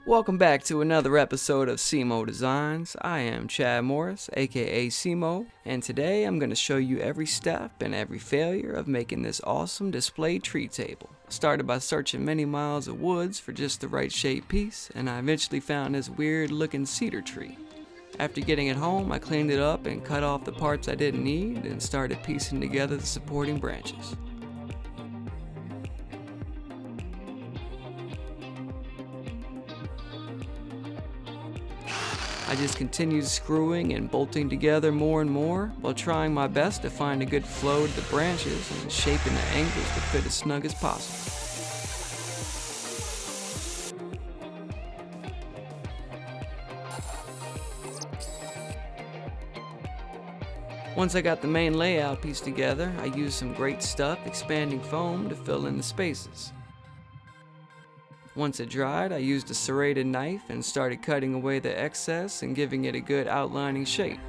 Welcome back to another episode of Simo Designs. I am Chad Morris, aka Simo, and today I'm going to show you every step and every failure of making this awesome display tree table. I started by searching many miles of woods for just the right shaped piece, and I eventually found this weird looking cedar tree. After getting it home, I cleaned it up and cut off the parts I didn't need and started piecing together the supporting branches. I just continued screwing and bolting together more and more while trying my best to find a good flow to the branches and shaping the angles to fit as snug as possible. Once I got the main layout piece together, I used some great stuff expanding foam to fill in the spaces. Once it dried, I used a serrated knife and started cutting away the excess and giving it a good outlining shape.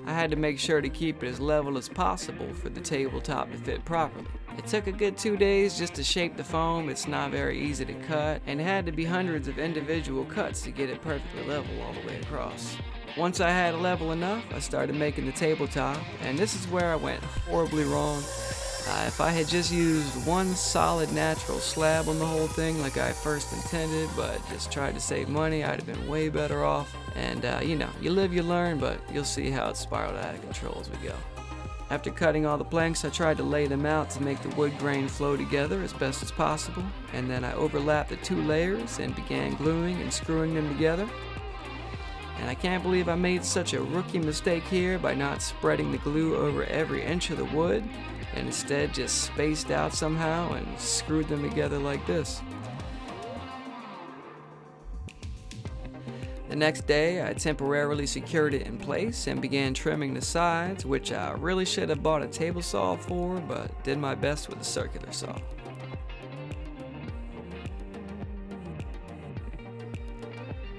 I had to make sure to keep it as level as possible for the tabletop to fit properly. It took a good 2 days just to shape the foam. It's not very easy to cut, and it had to be hundreds of individual cuts to get it perfectly level all the way across. Once I had it level enough, I started making the tabletop, and this is where I went horribly wrong. If I had just used one solid natural slab on the whole thing like I first intended, but just tried to save money, I'd have been way better off. And you live, you learn, but you'll see how it spiraled out of control as we go. After cutting all the planks, I tried to lay them out to make the wood grain flow together as best as possible, and then I overlapped the two layers and began gluing and screwing them together. And I can't believe I made such a rookie mistake here by not spreading the glue over every inch of the wood, and instead just spaced out somehow and screwed them together like this. The next day, I temporarily secured it in place and began trimming the sides, which I really should have bought a table saw for, but did my best with a circular saw.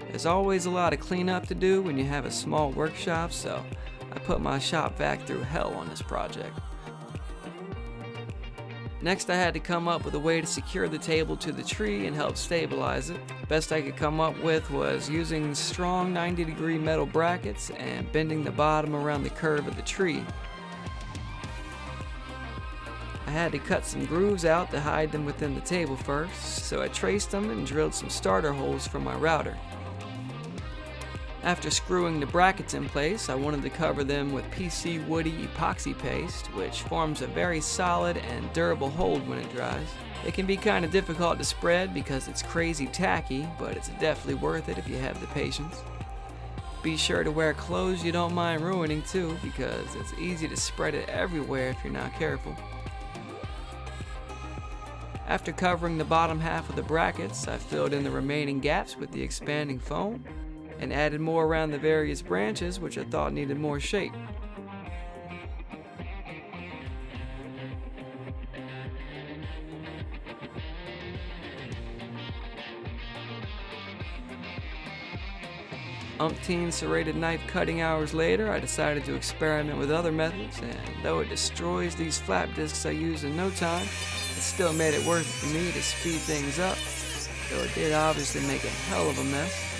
There's always a lot of cleanup to do when you have a small workshop, so I put my shop vac through hell on this project. Next, I had to come up with a way to secure the table to the tree and help stabilize it. Best I could come up with was using strong 90-degree metal brackets and bending the bottom around the curve of the tree. I had to cut some grooves out to hide them within the table first, so I traced them and drilled some starter holes for my router. After screwing the brackets in place, I wanted to cover them with PC woody epoxy paste, which forms a very solid and durable hold when it dries. It can be kind of difficult to spread because it's crazy tacky, but it's definitely worth it if you have the patience. Be sure to wear clothes you don't mind ruining too, because it's easy to spread it everywhere if you're not careful. After covering the bottom half of the brackets, I filled in the remaining gaps with the expanding foam and added more around the various branches which I thought needed more shape. Umpteen serrated knife cutting hours later, I decided to experiment with other methods, and though it destroys these flap discs I use in no time, it still made it worth it for me to speed things up, though it did obviously make a hell of a mess.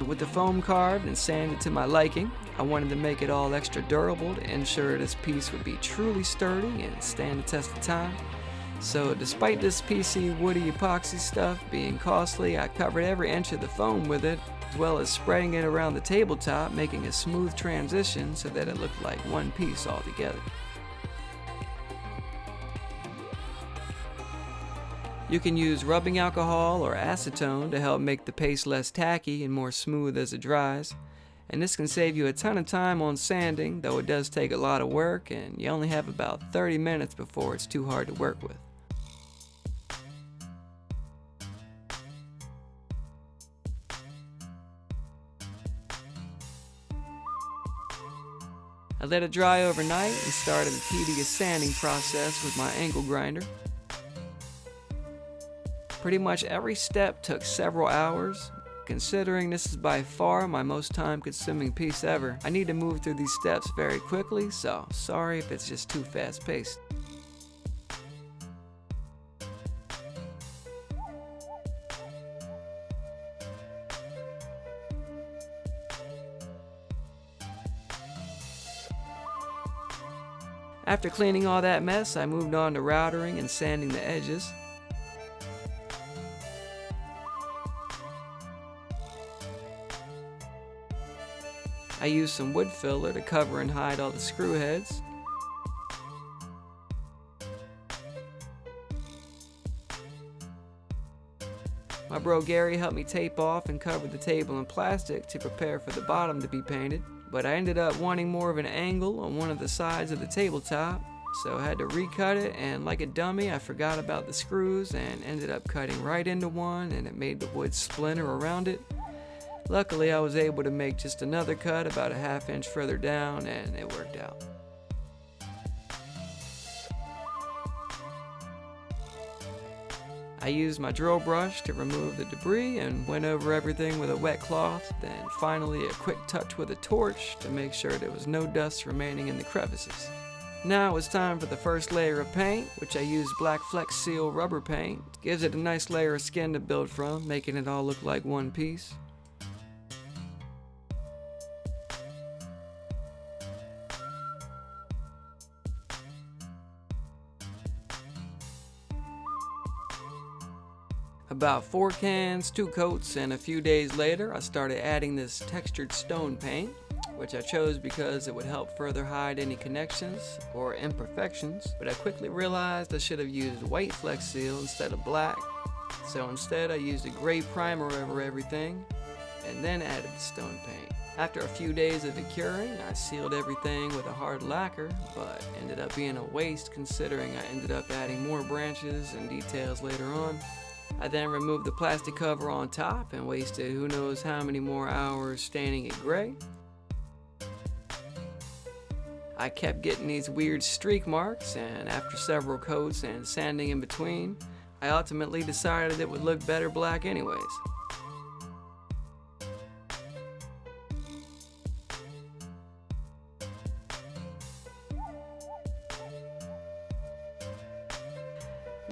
With the foam carved and sanded to my liking, I wanted to make it all extra durable to ensure this piece would be truly sturdy and stand the test of time. So despite this PC woody epoxy stuff being costly, I covered every inch of the foam with it, as well as spreading it around the tabletop, making a smooth transition so that it looked like one piece altogether. You can use rubbing alcohol or acetone to help make the paste less tacky and more smooth as it dries. And this can save you a ton of time on sanding, though it does take a lot of work and you only have about 30 minutes before it's too hard to work with. I let it dry overnight and started a tedious sanding process with my angle grinder. Pretty much every step took several hours, considering this is by far my most time-consuming piece ever, I need to move through these steps very quickly, so sorry if it's just too fast-paced. After cleaning all that mess, I moved on to routering and sanding the edges. I used some wood filler to cover and hide all the screw heads. My bro Gary helped me tape off and cover the table in plastic to prepare for the bottom to be painted, but I ended up wanting more of an angle on one of the sides of the tabletop, so I had to recut it, and like a dummy I forgot about the screws and ended up cutting right into one, and it made the wood splinter around it. Luckily I was able to make just another cut about a ½ inch further down, and it worked out. I used my drill brush to remove the debris and went over everything with a wet cloth, then finally a quick touch with a torch to make sure there was no dust remaining in the crevices. Now it was time for the first layer of paint, which I used Black Flex Seal rubber paint. It gives it a nice layer of skin to build from, making it all look like one piece. About 4 cans, 2 coats, and a few days later I started adding this textured stone paint, which I chose because it would help further hide any connections or imperfections, but I quickly realized I should have used white Flex Seal instead of black, so instead I used a gray primer over everything and then added the stone paint. After a few days of it curing, I sealed everything with a hard lacquer, but ended up being a waste considering I ended up adding more branches and details later on. I then removed the plastic cover on top and wasted who knows how many more hours staining it gray. I kept getting these weird streak marks, and after several coats and sanding in between, I ultimately decided it would look better black anyways.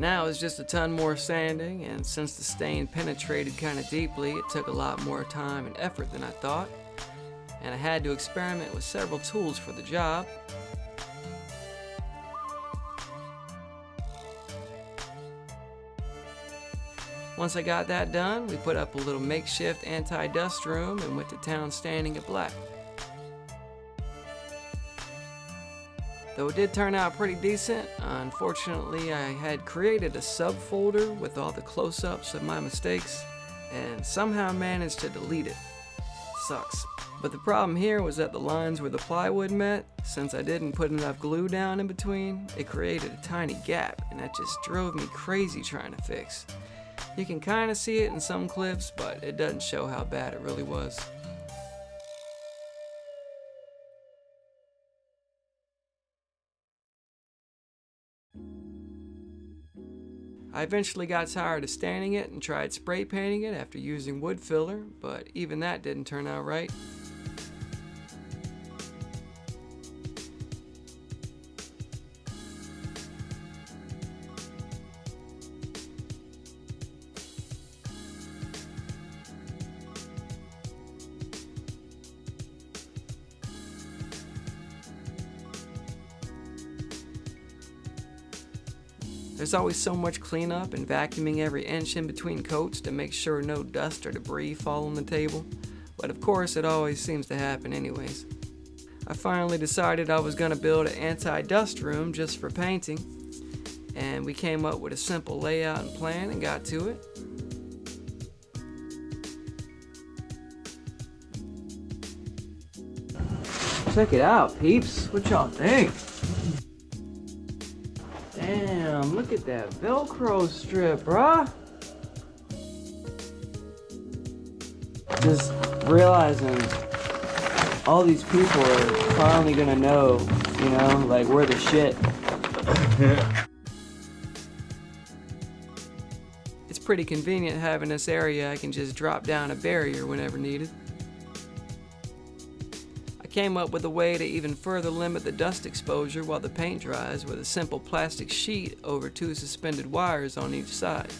Now it's just a ton more sanding, and since the stain penetrated kind of deeply, it took a lot more time and effort than I thought, and I had to experiment with several tools for the job. Once I got that done, we put up a little makeshift anti-dust room and went to town staining it black. Though it did turn out pretty decent, unfortunately I had created a subfolder with all the close-ups of my mistakes and somehow managed to delete it. Sucks. But the problem here was that the lines where the plywood met, since I didn't put enough glue down in between, it created a tiny gap, and that just drove me crazy trying to fix. You can kind of see it in some clips, but it doesn't show how bad it really was. I eventually got tired of staining it and tried spray painting it after using wood filler, but even that didn't turn out right. There's always so much cleanup and vacuuming every inch in between coats to make sure no dust or debris fall on the table, but of course it always seems to happen anyways. I finally decided I was going to build an anti-dust room just for painting, and we came up with a simple layout and plan and got to it. Check it out, peeps. What y'all think? Damn, look at that Velcro strip, bruh. Just realizing all these people are finally gonna know, you know, like we're the shit. It's pretty convenient having this area I can just drop down a barrier whenever needed. I came up with a way to even further limit the dust exposure while the paint dries with a simple plastic sheet over 2 suspended wires on each side.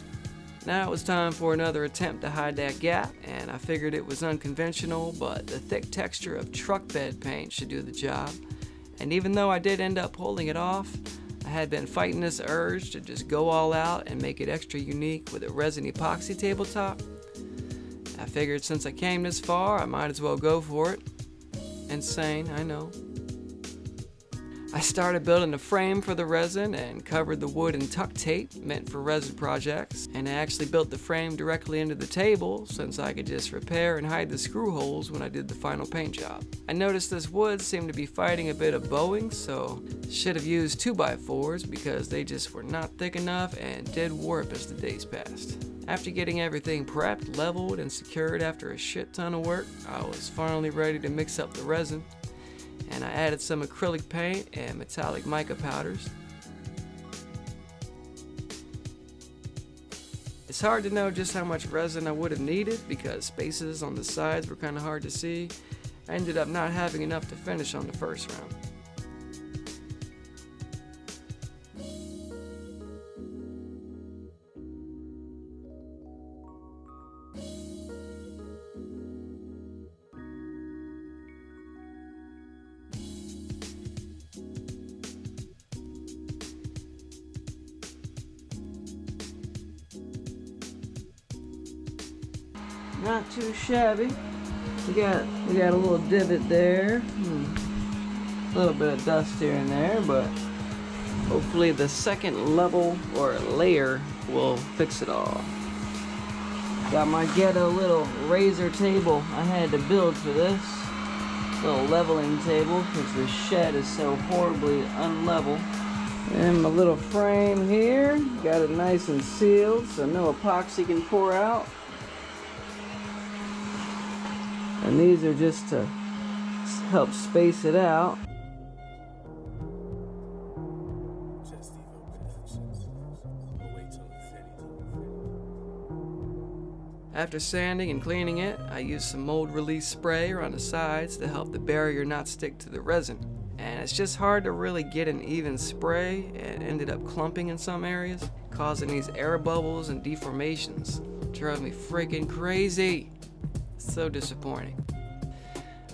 Now it was time for another attempt to hide that gap, and I figured it was unconventional, but the thick texture of truck bed paint should do the job. And even though I did end up pulling it off, I had been fighting this urge to just go all out and make it extra unique with a resin epoxy tabletop. I figured since I came this far, I might as well go for it. Insane, I know. I started building a frame for the resin and covered the wood in tuck tape meant for resin projects, and I actually built the frame directly into the table since I could just repair and hide the screw holes when I did the final paint job. I noticed this wood seemed to be fighting a bit of bowing, so should have used 2x4s because they just were not thick enough and did warp as the days passed. After getting everything prepped, leveled, and secured after a shit ton of work, I was finally ready to mix up the resin, and I added some acrylic paint and metallic mica powders. It's hard to know just how much resin I would have needed because spaces on the sides were kind of hard to see. I ended up not having enough to finish on the first round. Not too shabby. We got a little divot there. A little bit of dust here and there, but hopefully the second level or layer will fix it all. Got my ghetto little razor table I had to build for this. Little leveling table because the shed is so horribly unlevel. And my little frame here, got it nice and sealed so no epoxy can pour out. And these are just to help space it out. After sanding and cleaning it, I used some mold release spray around the sides to help the barrier not stick to the resin. And it's just hard to really get an even spray and ended up clumping in some areas, causing these air bubbles and deformations. Drove me freaking crazy. So disappointing.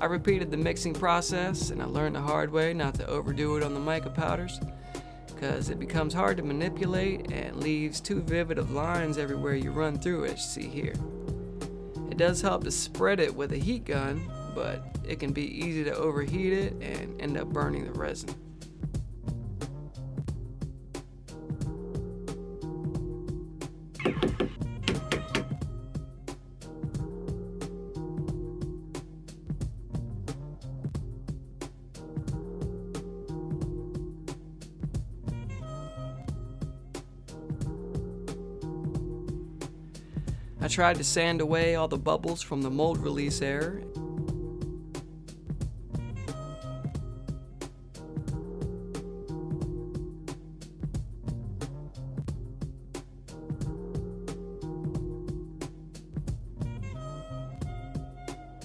I repeated the mixing process and I learned the hard way not to overdo it on the mica powders because it becomes hard to manipulate and leaves too vivid of lines everywhere you run through, as you see here. It does help to spread it with a heat gun, but it can be easy to overheat it and end up burning the resin. I tried to sand away all the bubbles from the mold release air.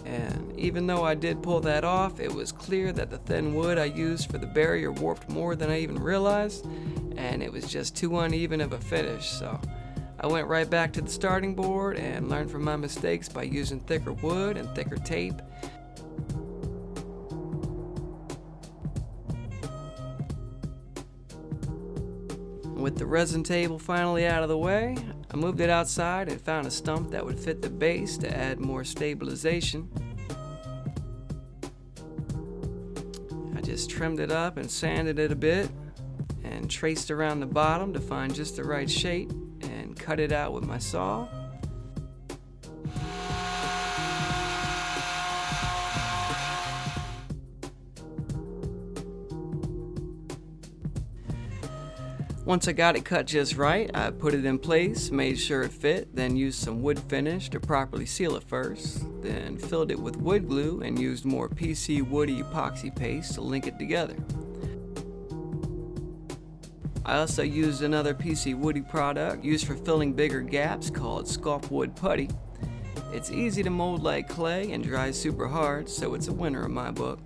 And even though I did pull that off, it was clear that the thin wood I used for the barrier warped more than I even realized, and it was just too uneven of a finish, so I went right back to the starting board and learned from my mistakes by using thicker wood and thicker tape. With the resin table finally out of the way, I moved it outside and found a stump that would fit the base to add more stabilization. I just trimmed it up and sanded it a bit and traced around the bottom to find just the right shape and cut it out with my saw. Once I got it cut just right, I put it in place, made sure it fit, then used some wood finish to properly seal it first, then filled it with wood glue and used more PC woody epoxy paste to link it together. I also used another PC Woody product used for filling bigger gaps called Sculptwood Putty. It's easy to mold like clay and dries super hard, so it's a winner in my book.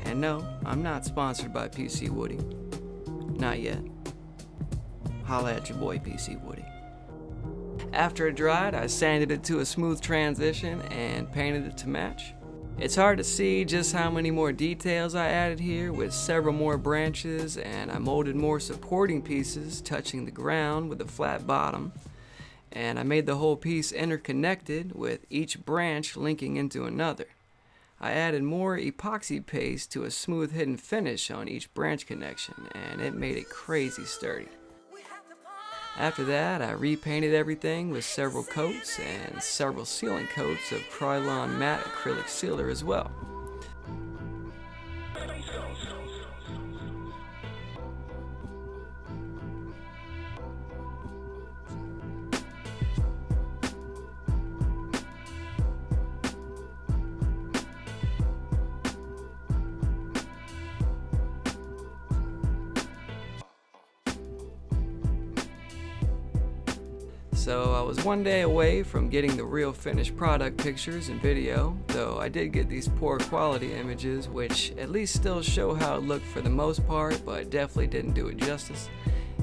And no, I'm not sponsored by PC Woody. Not yet. Holla at your boy PC Woody. After it dried, I sanded it to a smooth transition and painted it to match. It's hard to see just how many more details I added here with several more branches, and I molded more supporting pieces touching the ground with a flat bottom. And I made the whole piece interconnected with each branch linking into another. I added more epoxy paste to a smooth hidden finish on each branch connection, and it made it crazy sturdy. After that, I repainted everything with several coats and several sealing coats of Krylon matte acrylic sealer as well. So I was one day away from getting the real finished product pictures and video, though I did get these poor quality images, which at least still show how it looked for the most part, but definitely didn't do it justice.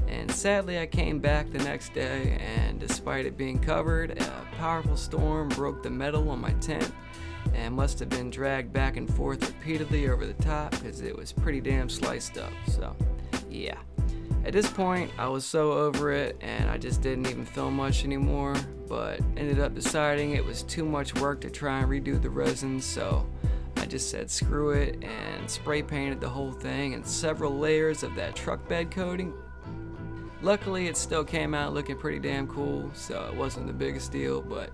And sadly, I came back the next day, and despite it being covered, a powerful storm broke the metal on my tent and must have been dragged back and forth repeatedly over the top because it was pretty damn sliced up. So yeah. At this point, I was so over it and I just didn't even film much anymore, but ended up deciding it was too much work to try and redo the resin, so I just said screw it and spray painted the whole thing in several layers of that truck bed coating. Luckily, it still came out looking pretty damn cool, so it wasn't the biggest deal, but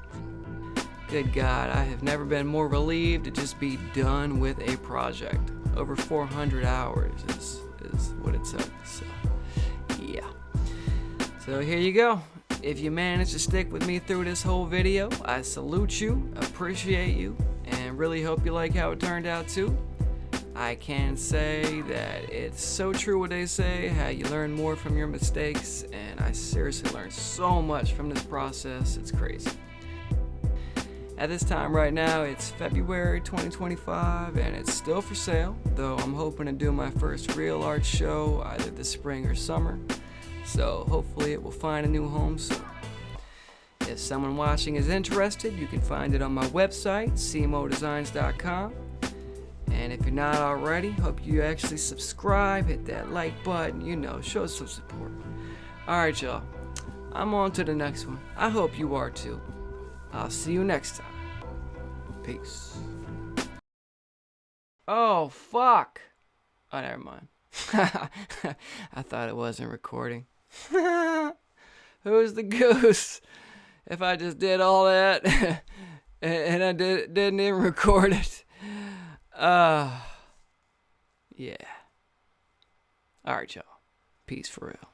good God, I have never been more relieved to just be done with a project. Over 400 hours is what it took, so yeah. So here you go. If you managed to stick with me through this whole video, I salute you, appreciate you, and really hope you like how it turned out too. I can say that it's so true what they say, how you learn more from your mistakes, and I seriously learned so much from this process, it's crazy. At this time right now, it's February 2025, and it's still for sale, though I'm hoping to do my first real art show either this spring or summer, so hopefully it will find a new home soon. If someone watching is interested, you can find it on my website, cmodesigns.com. And if you're not already, hope you actually subscribe, hit that like button, show some support. Alright y'all, I'm on to the next one. I hope you are too. I'll see you next time. Peace. Oh, fuck. Oh, never mind. I thought it wasn't recording. Who's the goose? If I just did all that and I didn't even record it. Yeah. Alright, y'all. Peace for real.